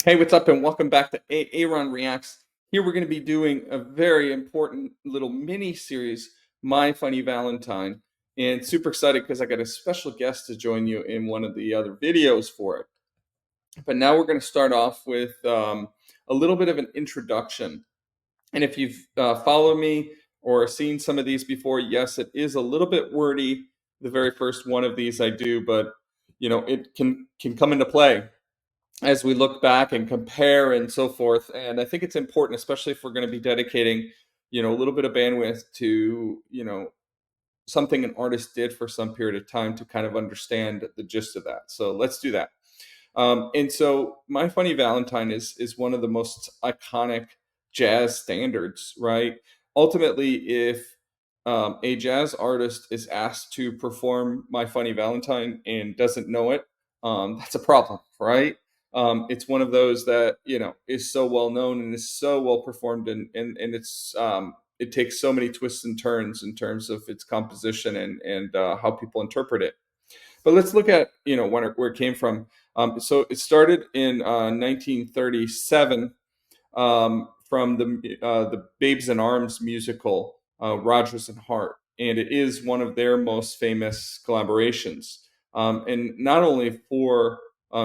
Hey, what's up, and welcome back to A-Aron Reacts. Here we're going to be doing a very important little mini series, My Funny Valentine, and super excited because I got a special guest to join you in one of the other videos for it. But now we're going to start off with a little bit of an introduction. And if you've followed me or seen some of these before, yes, it is a little bit wordy. The very first one of these I do, but it can come into play as we look back and compare and so forth. And I think it's important, especially if we're going to be dedicating, a little bit of bandwidth to, something an artist did for some period of time to kind of understand the gist of that. So let's do that. And so My Funny Valentine is one of the most iconic jazz standards, right? Ultimately, if a jazz artist is asked to perform My Funny Valentine and doesn't know it, that's a problem, right? It's one of those that is so well known and is so well performed, and it takes so many twists and turns in terms of its composition and how people interpret it. But let's look at where it came from. So it started in 1937 from the Babes in Arms musical, Rodgers and Hart, and it is one of their most famous collaborations. And not only for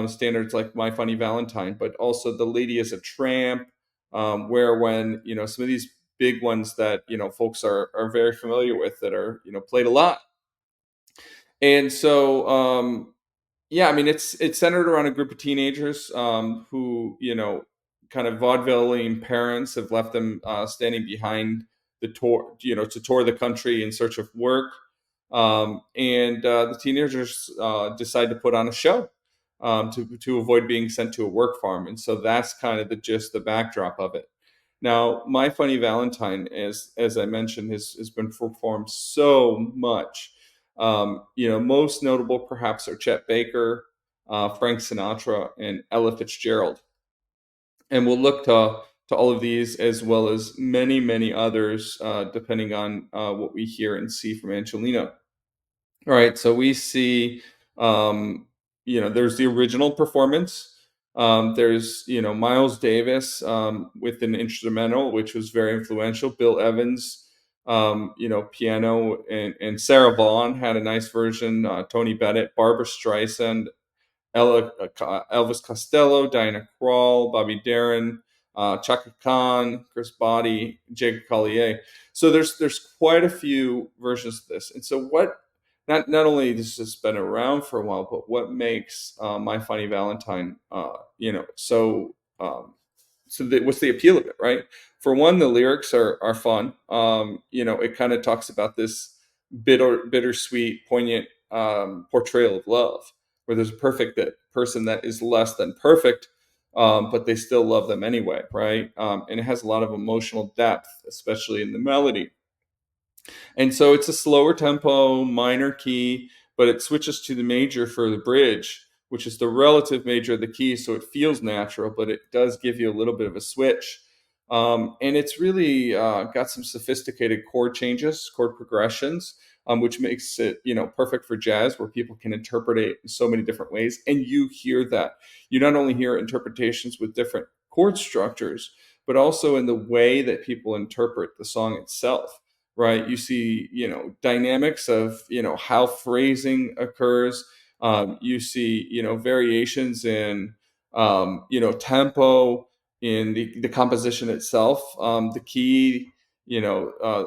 standards like My Funny Valentine, but also The Lady is a Tramp, where when some of these big ones that folks are very familiar with that are played a lot. And so yeah, I mean, it's centered around a group of teenagers who, kind of vaudevilling parents have left them standing behind the tour, to tour the country in search of work. And the teenagers decide to put on a show to avoid being sent to a work farm. And so that's kind of the gist, the backdrop of it. Now, My Funny Valentine, as I mentioned, has been performed so much. Most notable perhaps are Chet Baker, Frank Sinatra, and Ella Fitzgerald. And we'll look to all of these as well as many, many others, depending on what we hear and see from Angelina. All right, so we see, there's the original performance. There's, Miles Davis with an instrumental, which was very influential. Bill Evans, piano, and Sarah Vaughan had a nice version. Tony Bennett, Barbara Streisand, Elvis Costello, Diana Krall, Bobby Darin, Chaka Khan, Chris Botti, Jacob Collier. So there's quite a few versions of this. And so what not only this has been around for a while, but what makes My Funny Valentine what's the appeal of it, right? For one, the lyrics are fun. It kind of talks about this bittersweet, poignant portrayal of love, where there's a person that is less than perfect, but they still love them anyway, right? And it has a lot of emotional depth, especially in the melody. And so it's a slower tempo, minor key, but it switches to the major for the bridge, which is the relative major of the key. So it feels natural, but it does give you a little bit of a switch. And it's really got some sophisticated chord changes, chord progressions, which makes it, perfect for jazz, where people can interpret it in so many different ways. And you hear that. You not only hear interpretations with different chord structures, but also in the way that people interpret the song itself, right? You see, dynamics of, how phrasing occurs. You see, variations in, tempo, in the composition itself, the key, you know, uh,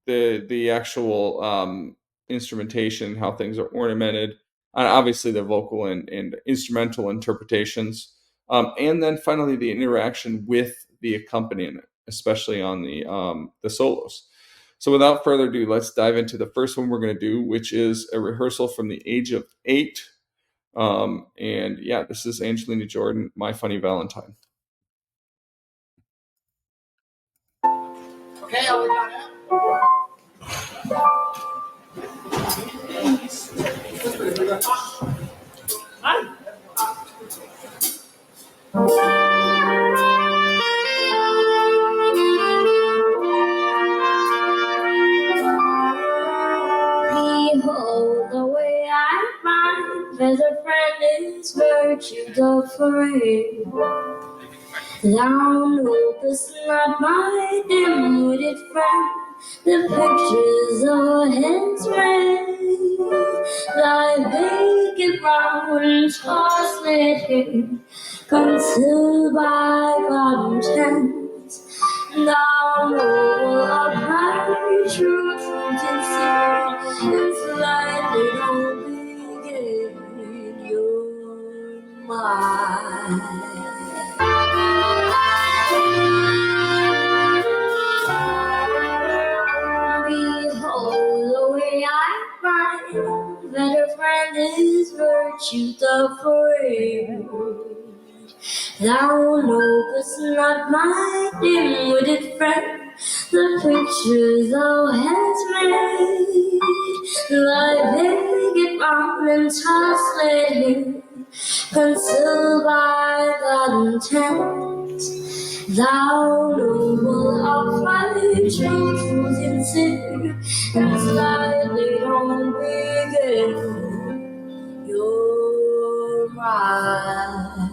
the actual instrumentation, how things are ornamented, and obviously the vocal and instrumental interpretations, and then finally the interaction with the accompaniment, especially on the solos. So without further ado, let's dive into the first one we're going to do, which is a rehearsal from the age of 8. And yeah, this is Angelina Jordan, My Funny Valentine. Okay, all we got Behold the way I find there's a friend is very virtues of forever. Thou knowest not my dim-witted friend, the pictures of his rays, thy vacant round tosslet hair, concealed by garden tents. Thou noble of my true truth and sin, and slightly don't begin your mind. Behold the way I find that a friend is virtue the forever. Thou knowest not my dim-witted friend, the pictures thou hast made, thy vague round and tosslet hair, concealed by garden tents. Thou noble of my true truth sincere, and slightly don't begin your mind.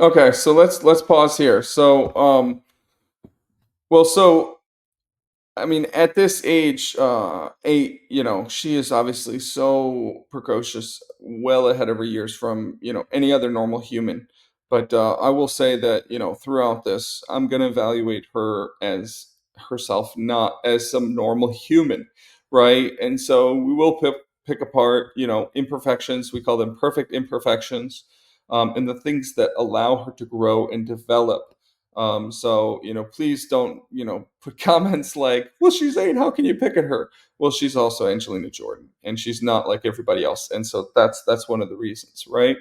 Okay, so let's pause here. So I mean, at this age, 8, she is obviously so precocious, well ahead of her years from, any other normal human. But I will say that, throughout this, I'm going to evaluate her as herself, not as some normal human, right? And so we will pick apart, imperfections. We call them perfect imperfections, and the things that allow her to grow and develop. So, please don't, put comments like, well, she's 8, how can you pick at her? Well, she's also Angelina Jordan, and she's not like everybody else. And so that's one of the reasons, right?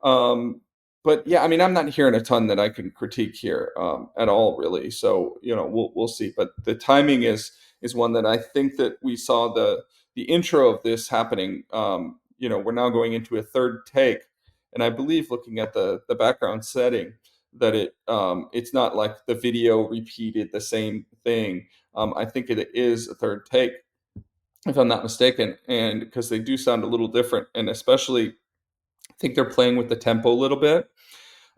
Um, but yeah, I mean, I'm not hearing a ton that I can critique here at all, really. So, we'll see. But the timing is one that I think that we saw the intro of this happening. We're now going into a third take, and I believe, looking at the background setting, that it's not like the video repeated the same thing. I think it is a third take, if I'm not mistaken, and because they do sound a little different, and especially I think they're playing with the tempo a little bit.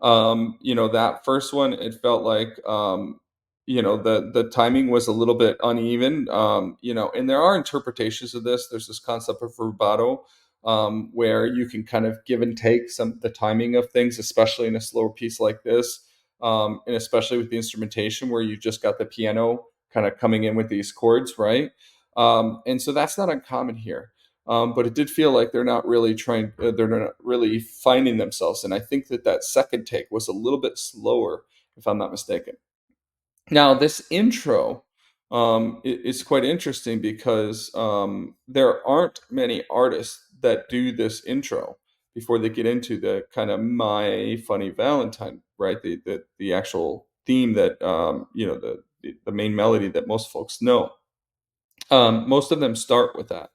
That first one, it felt like, the timing was a little bit uneven. And there are interpretations of this. There's this concept of rubato, where you can kind of give and take some the timing of things, especially in a slower piece like this, and especially with the instrumentation where you just got the piano kind of coming in with these chords, right? And so that's not uncommon here. But it did feel like they're not really they're not really finding themselves. And I think that second take was a little bit slower, if I'm not mistaken. Now, this intro is quite interesting because there aren't many artists that do this intro before they get into the kind of My Funny Valentine, right? The actual theme that, the main melody that most folks know. Most of them start with that.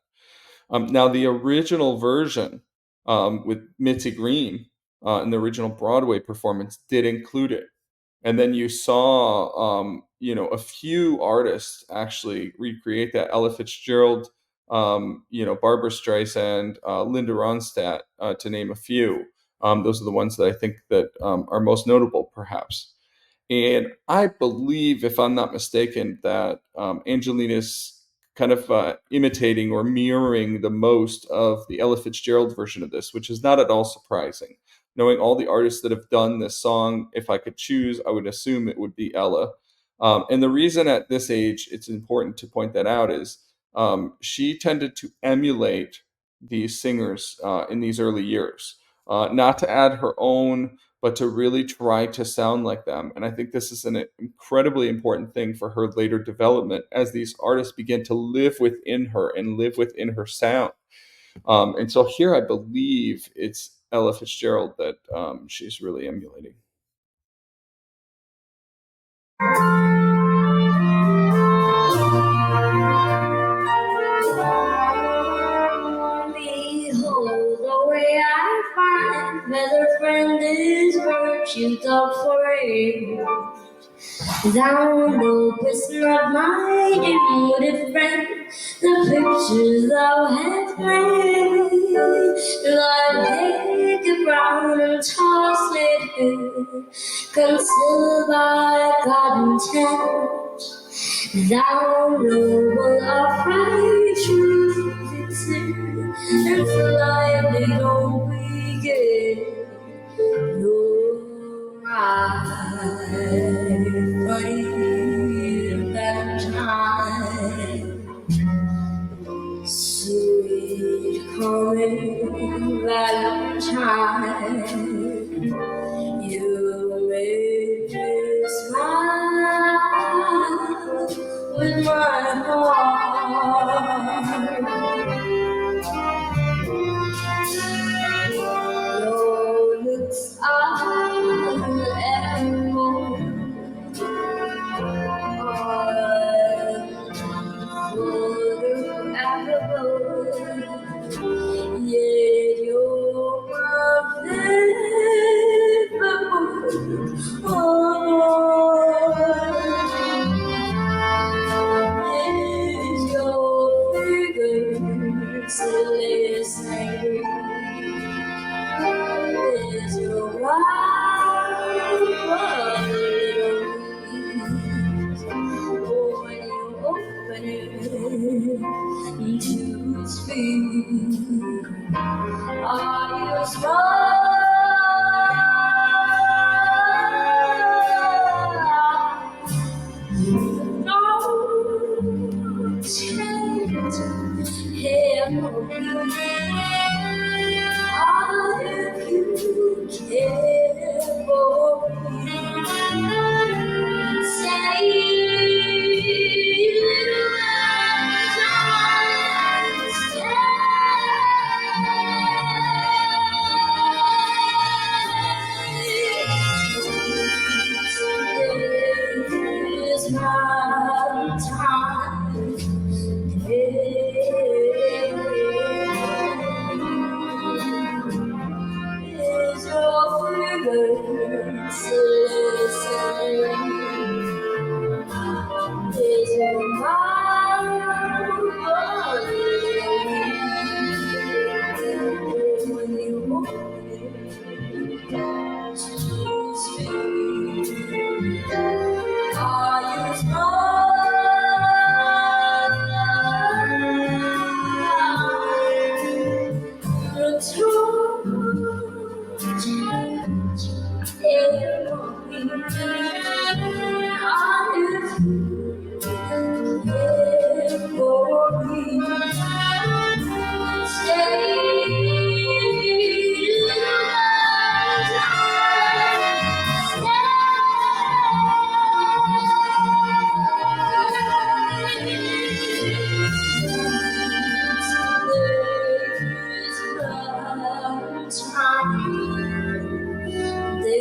Now, the original version with Mitzi Green in the original Broadway performance did include it. And then you saw, a few artists actually recreate that. Ella Fitzgerald, Barbara Streisand, Linda Ronstadt, to name a few. Those are the ones that I think that are most notable, perhaps. And I believe, if I'm not mistaken, that Angelina's kind of imitating or mirroring the most of the Ella Fitzgerald version of this, which is not at all surprising. Knowing all the artists that have done this song, if I could choose, I would assume it would be Ella. And the reason at this age it's important to point that out is she tended to emulate these singers in these early years, not to add her own, but to really try to sound like them. And I think this is an incredibly important thing for her later development as these artists begin to live within her and live within her sound. And so here I believe it's Ella Fitzgerald that she's really emulating. Behold the way I find that a friend is virtue of forever. Thou knowest not my devoted friend, the pictures thou hast made. Thy naked brown and tossed hair, concealed by God intent. Thou noble upright truth exist, and slightly don't we get. You're my funny Valentine, sweet coming Valentine. You make me smile with my heart. Your looks are unforgettable. Yet you're my favorite. Is your figure still angry? Is your wild little wings? Oh, when you open it to speak, are you smart? No change here for me. If you care for me, say little is my time. Is your fragrance listening? Is your mind when you open to speak? Are you smart? The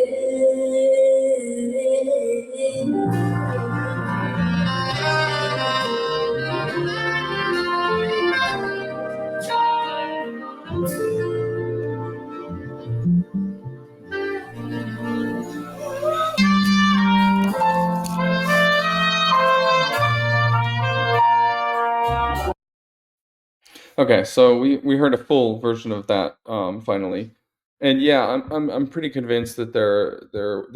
Okay, so we heard a full version of that finally, and yeah, I'm pretty convinced that they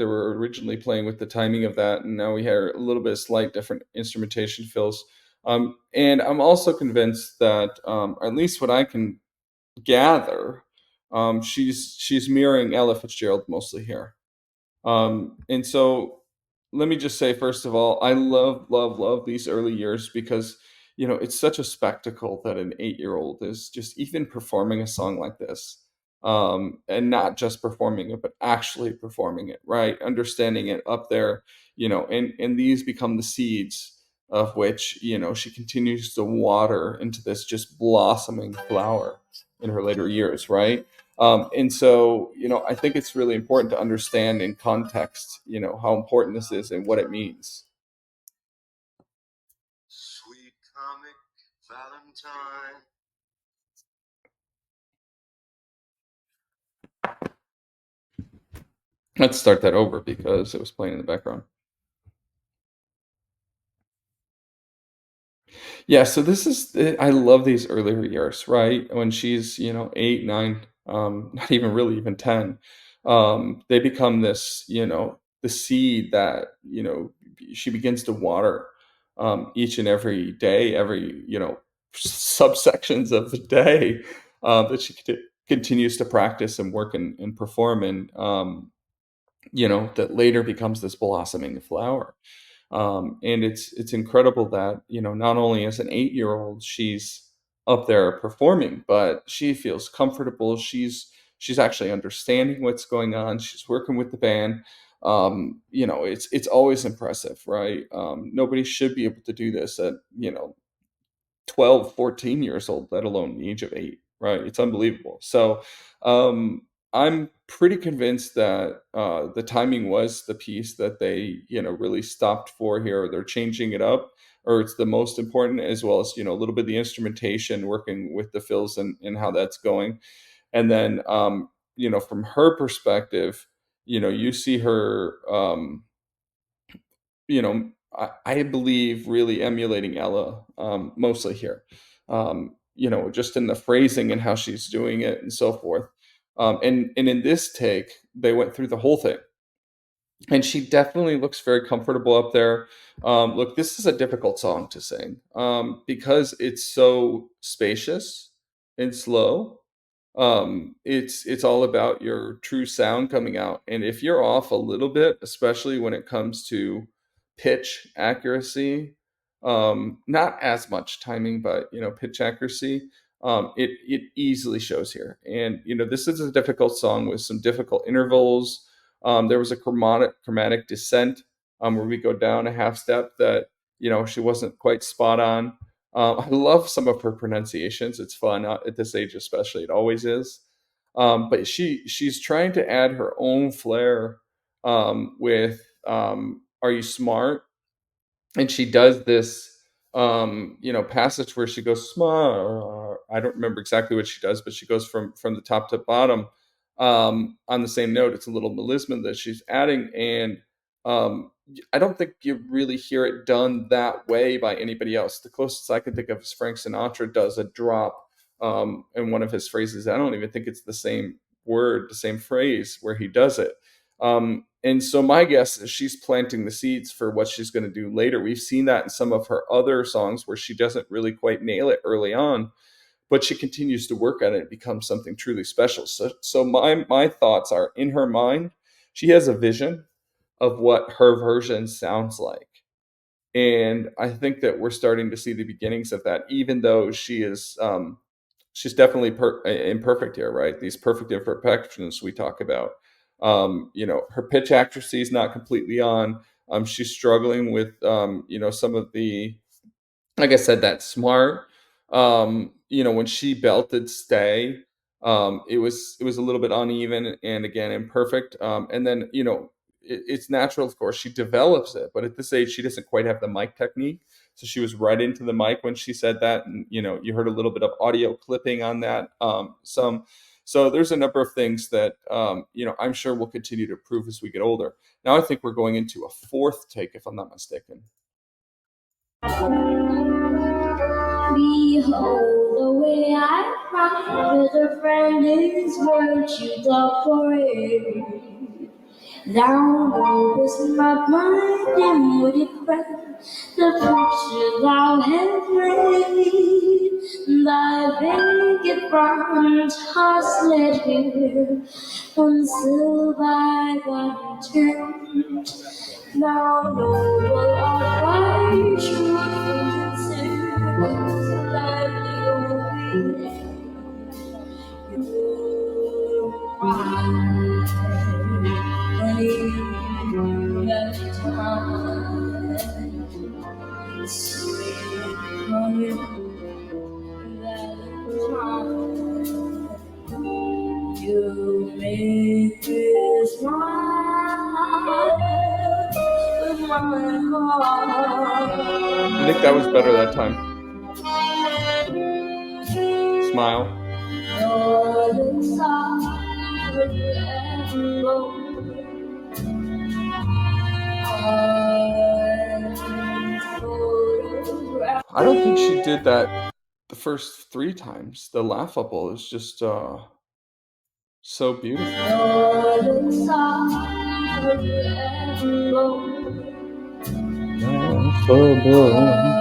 were originally playing with the timing of that, and now we hear a little bit of slight different instrumentation fills. And I'm also convinced that, at least what I can gather, she's mirroring Ella Fitzgerald mostly here. And so let me just say, first of all, I love, love, love these early years because, it's such a spectacle that an 8-year-old is just even performing a song like this. And not just performing it, but actually performing it, right? Understanding it up there, and these become the seeds of which, she continues to water into this just blossoming flower in her later years, right? And so, I think it's really important to understand in context, how important this is and what it means. Sweet comic Valentine. Let's start that over because it was playing in the background. Yeah, so this is I love these earlier years, right? When she's, 8, 9, not even really even 10. They become this, the seed that, she begins to water each and every day, every, subsections of the day that she continues to practice and work and perform in, that later becomes this blossoming flower. And it's incredible that not only as an 8-year old she's up there performing, but she feels comfortable. She's actually understanding what's going on. She's working with the band. It's always impressive, right? Nobody should be able to do this at 12, 14 years old, let alone the age of 8, right? It's unbelievable. So, I'm pretty convinced that, the timing was the piece that they, really stopped for here. They're changing it up, or it's the most important, as well as, a little bit of the instrumentation, working with the fills and how that's going. And then, from her perspective, you see her, I believe really emulating Ella, mostly here. Just in the phrasing and how she's doing it and so forth. And in this take, they went through the whole thing, and she definitely looks very comfortable up there. Look, this is a difficult song to sing because it's so spacious and slow. It's all about your true sound coming out, and if you're off a little bit, especially when it comes to pitch accuracy, not as much timing, but pitch accuracy, it easily shows here. And this is a difficult song with some difficult intervals. There was a chromatic descent, where we go down a half step that she wasn't quite spot on. I love some of her pronunciations. It's fun at this age, especially. It always is. But she's trying to add her own flair with "Are You Smart?" And she does this passage where she goes smart. I don't remember exactly what she does, but she goes from the top to bottom on the same note. It's a little melisma that she's adding, and I don't think you really hear it done that way by anybody else. The closest I can think of is Frank Sinatra does a drop in one of his phrases. I don't even think it's the same word, the same phrase where he does it. And so my guess is she's planting the seeds for what she's going to do later. We've seen that in some of her other songs where she doesn't really quite nail it early on, but she continues to work at it. It becomes something truly special. So my thoughts are, in her mind, she has a vision of what her version sounds like. And I think that we're starting to see the beginnings of that, even though she's definitely imperfect here, right? These perfect imperfections we talk about. Her pitch accuracy is not completely on. She's struggling with, some of the, like I said, that smart. When she belted "Stay," it was a little bit uneven and again imperfect. And then it's natural, of course, she develops it, but at this age she doesn't quite have the mic technique. So she was right into the mic when she said that, and you heard a little bit of audio clipping on that. So there's a number of things that I'm sure we'll continue to improve as we get older. Now I think we're going into a fourth take, if I'm not mistaken. Behold the way I cry with a friend is virtue the parade. Thou knowest not my dim-witted friend, the picture thou hast made. Thy vacant front hast led here, until by thy intent. Now noble art I should consider, gladly obey your right. Valentine, sweet Valentine, you make me smile with my I think that was better that heart. time. Smile. You're the sovereign and I don't think she did that the first 3 times. The laughable is just, so beautiful. Laughable.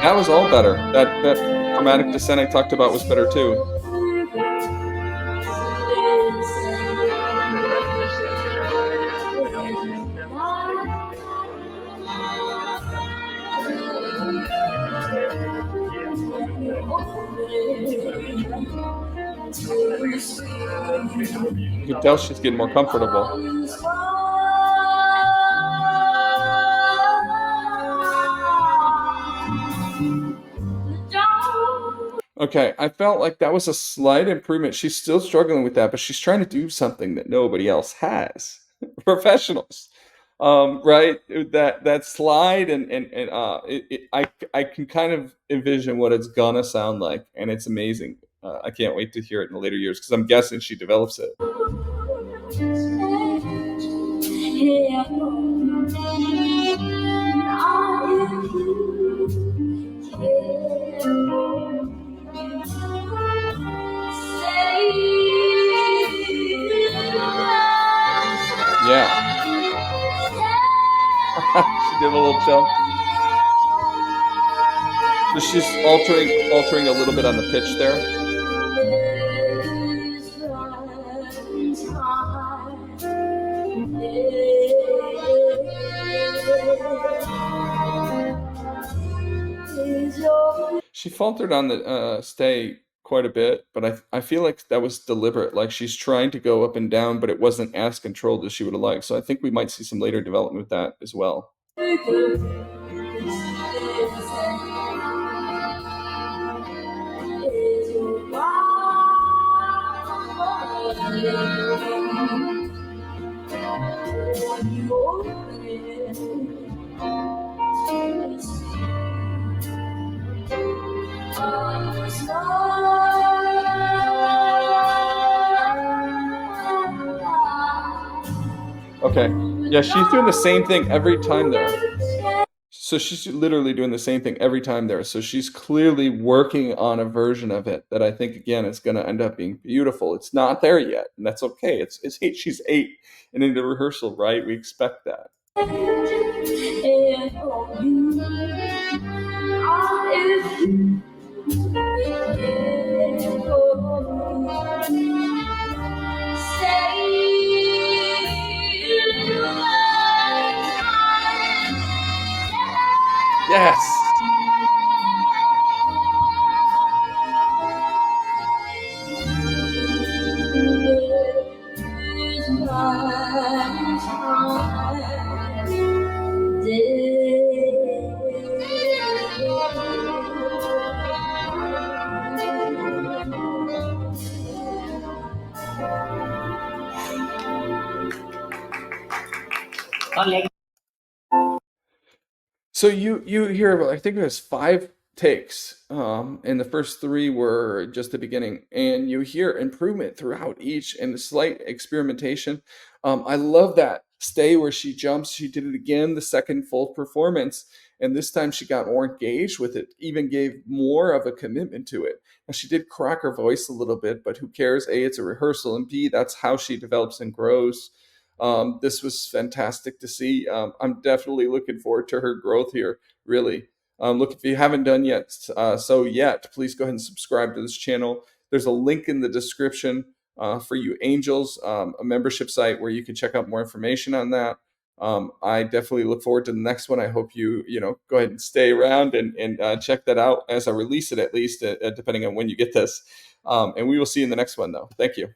That was all better. That dramatic descent I talked about was better too. You can tell she's getting more comfortable. Okay, I felt like that was a slight improvement. She's still struggling with that, but she's trying to do something that nobody else has. Professionals. Right? That slide and I can kind of envision what it's gonna sound like, and it's amazing. I can't wait to hear it in the later years because I'm guessing she develops it. Yeah. She did a little jump. So she's altering a little bit on the pitch there. She faltered on the stay quite a bit, but I feel like that was deliberate. Like she's trying to go up and down, but it wasn't as controlled as she would have liked. So I think we might see some later development with that as well. Okay. Yeah, she's doing the same thing every time there. So she's literally doing the same thing every time there. So she's clearly working on a version of it that I think again is going to end up being beautiful. It's not there yet, and that's okay. It's 8. She's 8, and in the rehearsal, right? We expect that. Yes. So you hear about, I think there's 5 takes, and the first 3 were just the beginning, and you hear improvement throughout each and the slight experimentation. I love that stay where she jumps. She did it again the second full performance, and this time she got more engaged with it, even gave more of a commitment to it. Now she did crack her voice a little bit, but who cares? A, it's a rehearsal, and B, that's how she develops and grows. This was fantastic to see. I'm definitely looking forward to her growth here, really. Look, if you haven't done yet, please go ahead and subscribe to this channel. There's a link in the description for you angels, a membership site where you can check out more information on that. I definitely look forward to the next one. I hope you go ahead and stay around and check that out as I release it, at least, depending on when you get this. And we will see you in the next one, though. Thank you.